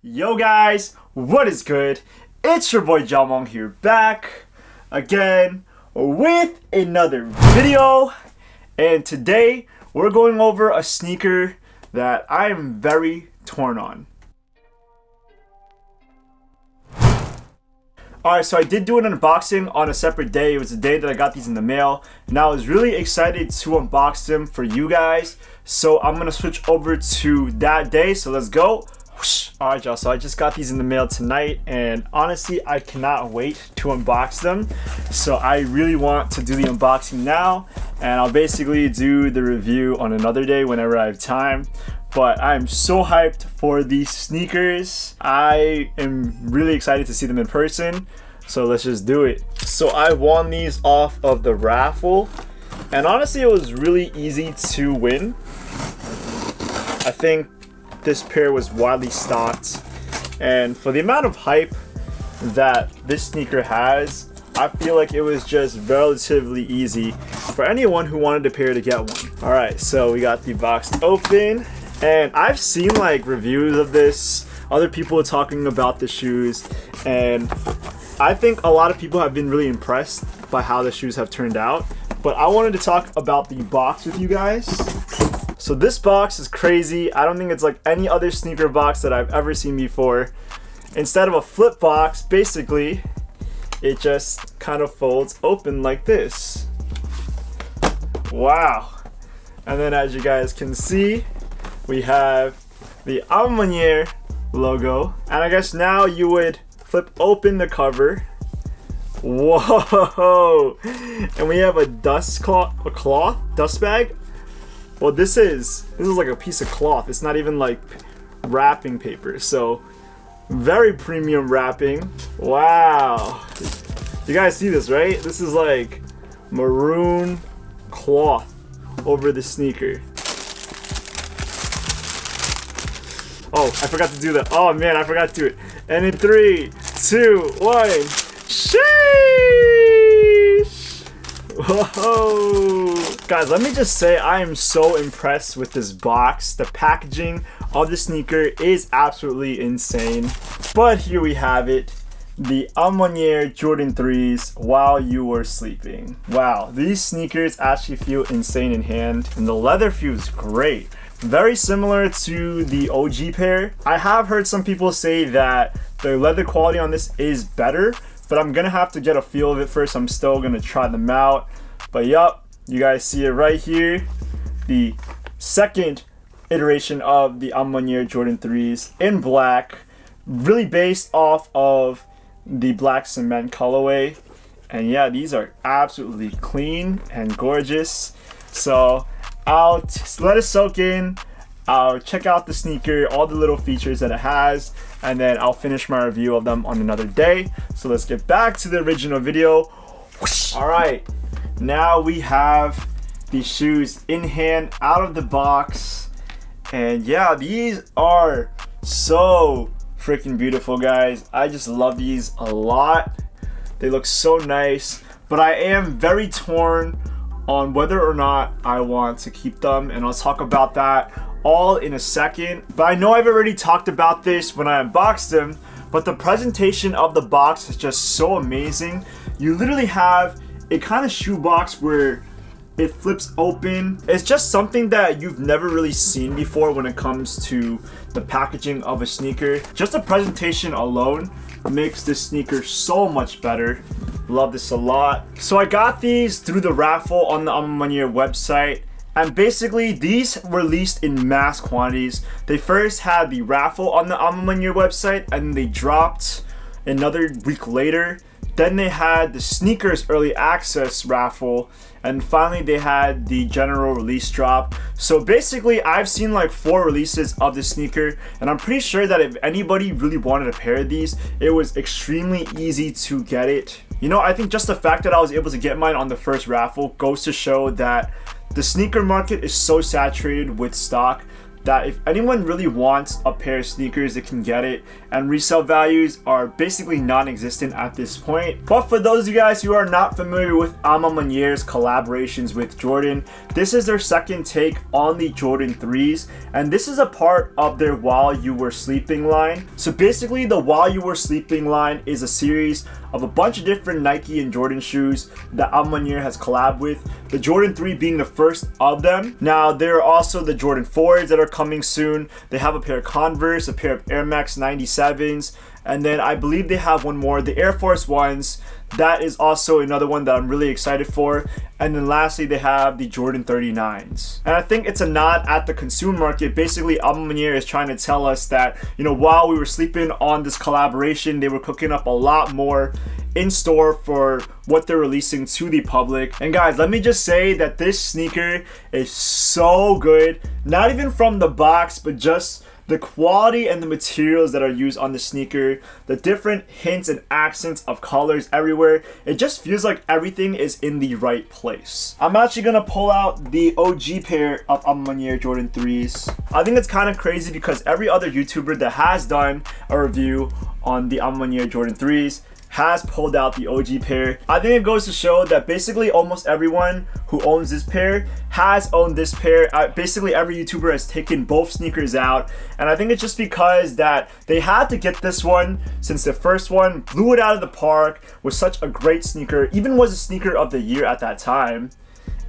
Yo guys, what is good? It's your boy Jamong here, back again with another video. And today we're going over a sneaker that I am very torn on. Alright, so I did do an unboxing on a separate day. It was the day that I got these in the mail, and I was really excited to unbox them for you guys. So I'm gonna switch over to that day, so let's go. Alright y'all, so I just got these in the mail tonight, and honestly I cannot wait to unbox them. So I really want to do the unboxing now, and I'll basically do the review on another day whenever I have time. But I'm so hyped for these sneakers. I am really excited to see them in person, so let's just do it. So I won these off of the raffle, and honestly it was really easy to win. I think this pair was widely stocked, and for the amount of hype that this sneaker has, I feel like it was just relatively easy for anyone who wanted a pair to get one. Alright, so we got the box open, and I've seen like reviews of this, other people are talking about the shoes, and I think a lot of people have been really impressed by how the shoes have turned out. But I wanted to talk about the box with you guys. So this box is crazy. I don't think it's like any other sneaker box that I've ever seen before. Instead of a flip box, basically, it just kind of folds open like this. Wow. And then as you guys can see, we have the Maniere logo. And I guess now you would flip open the cover. Whoa! And we have a dust bag. Well, this is like a piece of cloth. It's not even like wrapping paper. So very premium wrapping. Wow. You guys see this, right? This is like maroon cloth over the sneaker. Oh, I forgot to do that. Oh man, I forgot to do it. And in 3, 2, 1. Sheesh! Whoa! Guys, let me just say I am so impressed with this box. The packaging of the sneaker is absolutely insane. But here we have it. The Maniere Jordan 3s while you were sleeping. Wow, these sneakers actually feel insane in hand, and the leather feels great. Very similar to the OG pair. I have heard some people say that the leather quality on this is better, but I'm gonna have to get a feel of it first. I'm still gonna try them out. But yup, you guys see it right here. The second iteration of the Maniere Jordan 3s in black, really based off of the black cement colorway. And yeah, these are absolutely clean and gorgeous. So I'll let it soak in. I'll check out the sneaker, all the little features that it has, and then I'll finish my review of them on another day. So let's get back to the original video. Alright, now we have the shoes in hand, out of the box. And yeah, these are so freaking beautiful, guys. I just love these a lot. They look so nice, but I am very torn on whether or not I want to keep them, and I'll talk about that all in a second. But I know I've already talked about this when I unboxed them, but the presentation of the box is just so amazing. You literally have a kind of shoe box where it flips open. It's just something that you've never really seen before when it comes to the packaging of a sneaker. Just the presentation alone makes this sneaker so much better. Love this a lot. So I got these through the raffle on the Maniere website, and basically these were released in mass quantities. They first had the raffle on the Maniere website, and they dropped another week later. Then they had the sneakers early access raffle, and finally they had the general release drop. So basically I've seen like 4 releases of this sneaker, and I'm pretty sure that if anybody really wanted a pair of these, it was extremely easy to get it. You know, I think just the fact that I was able to get mine on the first raffle goes to show that the sneaker market is so saturated with stock that if anyone really wants a pair of sneakers, they can get it, and resale values are basically non-existent at this point. But for those of you guys who are not familiar with Maniere's collaborations with Jordan, this is their second take on the Jordan 3s, and this is a part of their While You Were Sleeping line. So basically the While You Were Sleeping line is a series of a bunch of different Nike and Jordan shoes that Maniere has collabed with, the Jordan 3 being the first of them. Now there are also the Jordan 4s that are coming soon. They have a pair of Converse, a pair of Air Max 97s, and then I believe they have one more, the Air Force Ones. That is also another one that I'm really excited for. And then lastly, they have the Jordan 39s. And I think it's a nod at the consumer market. Basically, Maniere is trying to tell us that, while we were sleeping on this collaboration, they were cooking up a lot more in store for what they're releasing to the public. And guys, let me just say that this sneaker is so good. Not even from the box, but just the quality and the materials that are used on the sneaker, the different hints and accents of colors everywhere. It just feels like everything is in the right place. I'm actually gonna pull out the OG pair of Maniere Jordan 3s. I think it's kind of crazy because every other YouTuber that has done a review on the Maniere Jordan 3s has pulled out the OG pair. I think it goes to show that basically almost everyone who owns this pair has owned this pair. Basically every YouTuber has taken both sneakers out, and I think it's just because that they had to get this one since the first one blew it out of the park, was such a great sneaker, even was a sneaker of the year at that time.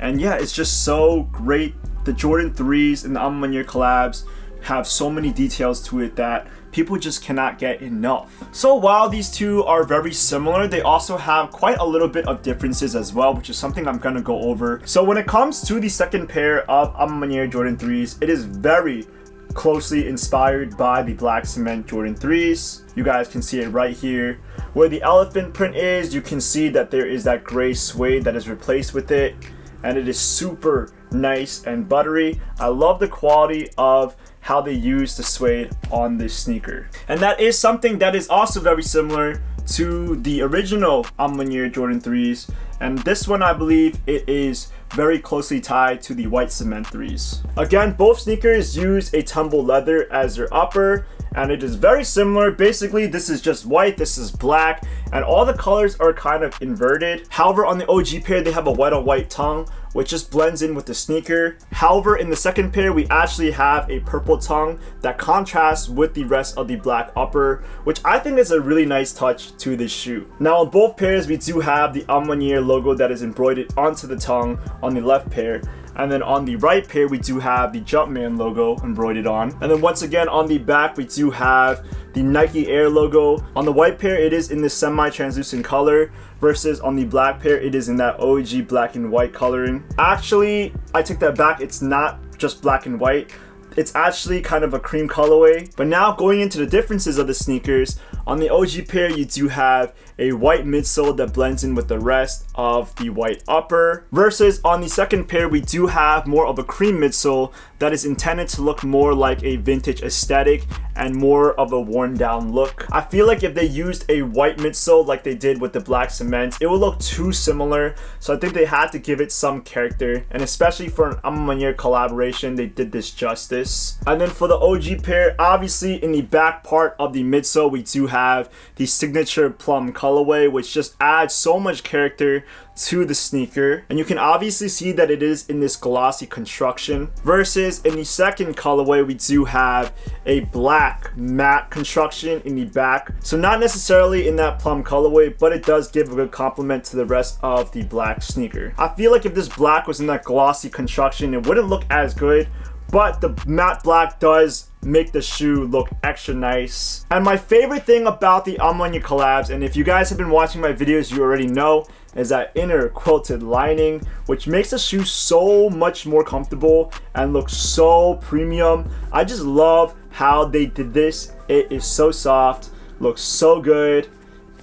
And yeah, it's just so great. The Jordan 3s and the Maniere collabs have so many details to it that people just cannot get enough. So while these two are very similar, they also have quite a little bit of differences as well, which is something I'm gonna go over. So when it comes to the second pair of Maniere Jordan 3s, it is very closely inspired by the black cement Jordan 3s. You guys can see it right here. Where the elephant print is, you can see that there is that gray suede that is replaced with it, and it is super nice and buttery. I love the quality of how they use the suede on this sneaker. And that is something that is also very similar to the original Maniere Jordan 3s. And this one, I believe it is very closely tied to the white cement 3s. Again, both sneakers use a tumble leather as their upper, and it is very similar. Basically, this is just white, this is black, and all the colors are kind of inverted. However, on the OG pair, they have a white on white tongue, which just blends in with the sneaker. However, in the second pair, we actually have a purple tongue that contrasts with the rest of the black upper, which I think is a really nice touch to this shoe. Now, on both pairs, we do have the Maniere logo that is embroidered onto the tongue on the left pair. And then on the right pair, we do have the Jumpman logo embroidered on. And then once again, on the back, we do have the Nike Air logo. On the white pair, it is in this semi-translucent color, versus on the black pair, it is in that OG black and white coloring. Actually, I take that back. It's not just black and white. It's actually kind of a cream colorway. But now going into the differences of the sneakers, on the OG pair, you do have a white midsole that blends in with the rest of the white upper, versus on the second pair, we do have more of a cream midsole that is intended to look more like a vintage aesthetic and more of a worn down look. I feel like if they used a white midsole like they did with the black cement, it would look too similar. So I think they had to give it some character, and especially for an Maniere collaboration, they did this justice. And then for the OG pair, obviously in the back part of the midsole, we do have the signature plum colorway, which just adds so much character to the sneaker. And you can obviously see that it is in this glossy construction, versus in the second colorway, we do have a black matte construction in the back. So not necessarily in that plum colorway, but it does give a good complement to the rest of the black sneaker. I feel like if this black was in that glossy construction, it wouldn't look as good, but the matte black does make the shoe look extra nice. And my favorite thing about the Maniere collabs, and if you guys have been watching my videos, you already know, is that inner quilted lining, which makes the shoe so much more comfortable and looks so premium. I just love how they did this. It is so soft, looks so good,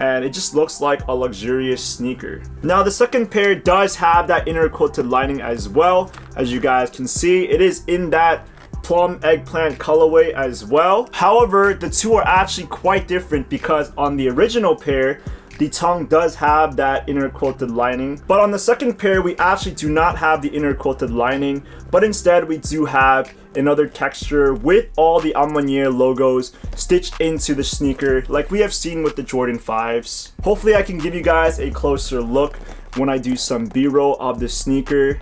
and it just looks like a luxurious sneaker. Now the second pair does have that inner quilted lining as well. As you guys can see, it is in that plum eggplant colorway as well. However, the two are actually quite different, because on the original pair, the tongue does have that inner quilted lining. But on the second pair, we actually do not have the inner quilted lining, but instead we do have another texture with all the Maniere logos stitched into the sneaker like we have seen with the Jordan 5s. Hopefully I can give you guys a closer look when I do some B-roll of the sneaker.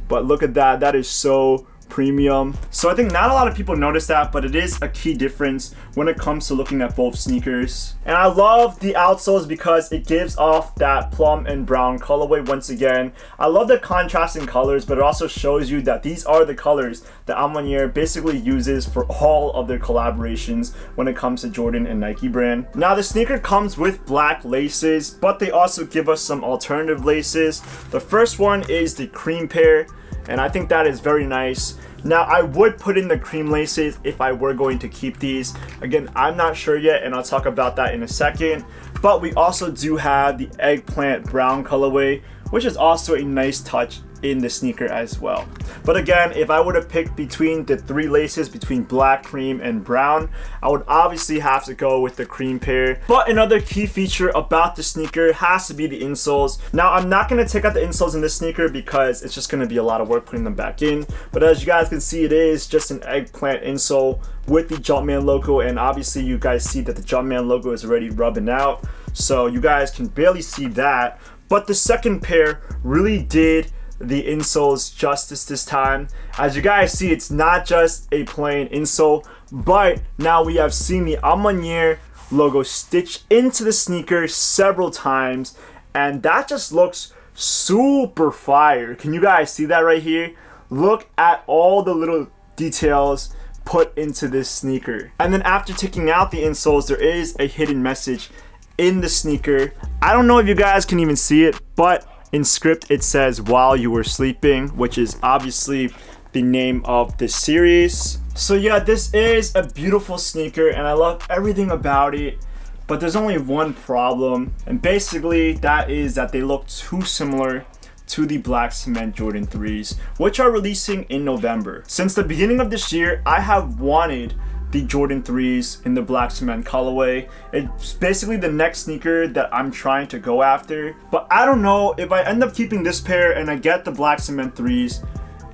But look at that, that is so premium. So I think not a lot of people notice that, but it is a key difference when it comes to looking at both sneakers. And I love the outsoles because it gives off that plum and brown colorway once again. I love the contrasting colors, but it also shows you that these are the colors that Maniere basically uses for all of their collaborations when it comes to Jordan and Nike brand. Now the sneaker comes with black laces, but they also give us some alternative laces. The first one is the cream pair, and I think that is very nice. Now I would put in the cream laces if I were going to keep these. Again, I'm not sure yet, and I'll talk about that in a second. But we also do have the eggplant brown colorway, which is also a nice touch in the sneaker as well. But again, if I were to pick between the three laces between black, cream, and brown, I would obviously have to go with the cream pair. But another key feature about the sneaker has to be the insoles. Now I'm not going to take out the insoles in this sneaker because it's just going to be a lot of work putting them back in. But as you guys can see, it is just an eggplant insole with the Jumpman logo, and obviously you guys see that the Jumpman logo is already rubbing out, so you guys can barely see that. But the second pair really did the insoles justice this time. As you guys see, it's not just a plain insole, but now we have seen the Maniere logo stitched into the sneaker several times, and that just looks super fire. Can you guys see that right here? Look at all the little details put into this sneaker. And then after taking out the insoles, there is a hidden message in the sneaker. I don't know if you guys can even see it, but in script it says "while you were sleeping," which is obviously the name of this series. So yeah, this is a beautiful sneaker and I love everything about it, but there's only one problem, and basically that is that they look too similar to the black cement Jordan 3s, which are releasing in November. Since the beginning of this year, I have wanted the Jordan 3s in the black cement colorway. It's basically the next sneaker that I'm trying to go after. But I don't know, if I end up keeping this pair and I get the black cement 3s,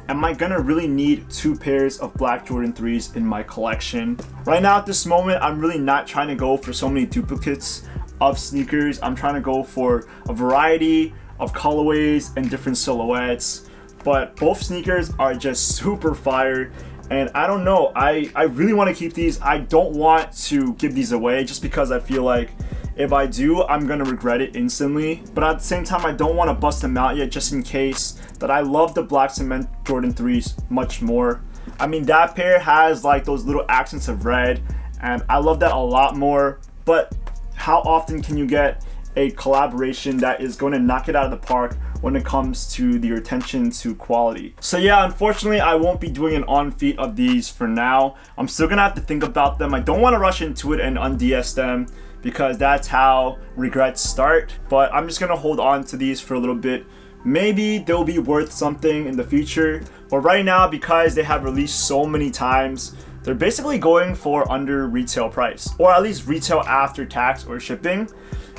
am I gonna really need two pairs of black Jordan 3s in my collection? Right now at this moment, I'm really not trying to go for so many duplicates of sneakers. I'm trying to go for a variety of colorways and different silhouettes. But both sneakers are just super fire. And I don't know, I really want to keep these. I don't want to give these away just because I feel like if I do, I'm going to regret it instantly. But at the same time, I don't want to bust them out yet just in case that I love the black cement Jordan 3s much more. I mean, that pair has like those little accents of red, and I love that a lot more. But how often can you get a collaboration that is going to knock it out of the park when it comes to the attention to quality? So yeah, unfortunately I won't be doing an on feet of these for now. I'm still gonna have to think about them. I don't want to rush into it and un-DS them because that's how regrets start, but I'm just gonna hold on to these for a little bit. Maybe they'll be worth something in the future, but right now, because they have released so many times, they're basically going for under retail price, or at least retail after tax or shipping.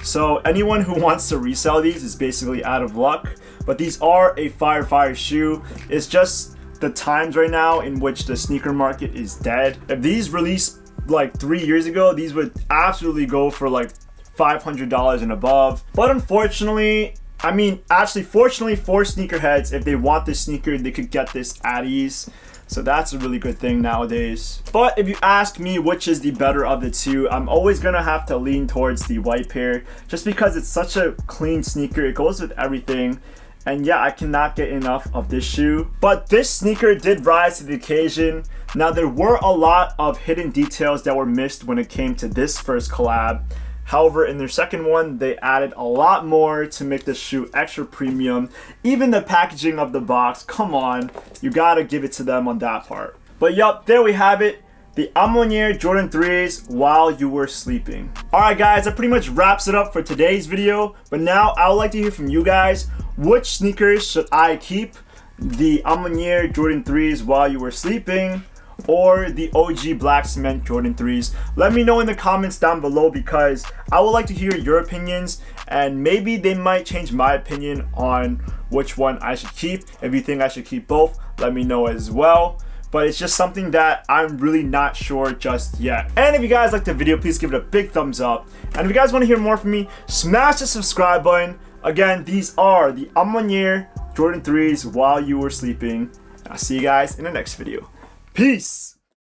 So anyone who wants to resell these is basically out of luck. But these are a fire shoe. It's just the times right now in which the sneaker market is dead. If these released like 3 years ago, these would absolutely go for like $500 and above. But unfortunately, I mean, actually, fortunately for sneakerheads, if they want this sneaker, they could get this at ease. So that's a really good thing nowadays. But if you ask me which is the better of the two, I'm always gonna have to lean towards the white pair just because it's such a clean sneaker. It goes with everything. And yeah, I cannot get enough of this shoe. But this sneaker did rise to the occasion. Now, there were a lot of hidden details that were missed when it came to this first collab. However, in their second one, they added a lot more to make this shoe extra premium. Even the packaging of the box, come on, you gotta give it to them on that part. But yup, there we have it. The Maniere Jordan 3s while you were sleeping. Alright guys, that pretty much wraps it up for today's video. But now I would like to hear from you guys. Which sneakers should I keep? The Maniere Jordan 3s while you were sleeping, or the OG Black Cement Jordan 3s? Let me know in the comments down below, because I would like to hear your opinions, and maybe they might change my opinion on which one I should keep. If you think I should keep both, let me know as well. But it's just something that I'm really not sure just yet. And if you guys liked the video, please give it a big thumbs up. And if you guys want to hear more from me, smash the subscribe button. Again, these are the Maniere Jordan 3s while you were sleeping. And I'll see you guys in the next video. Peace!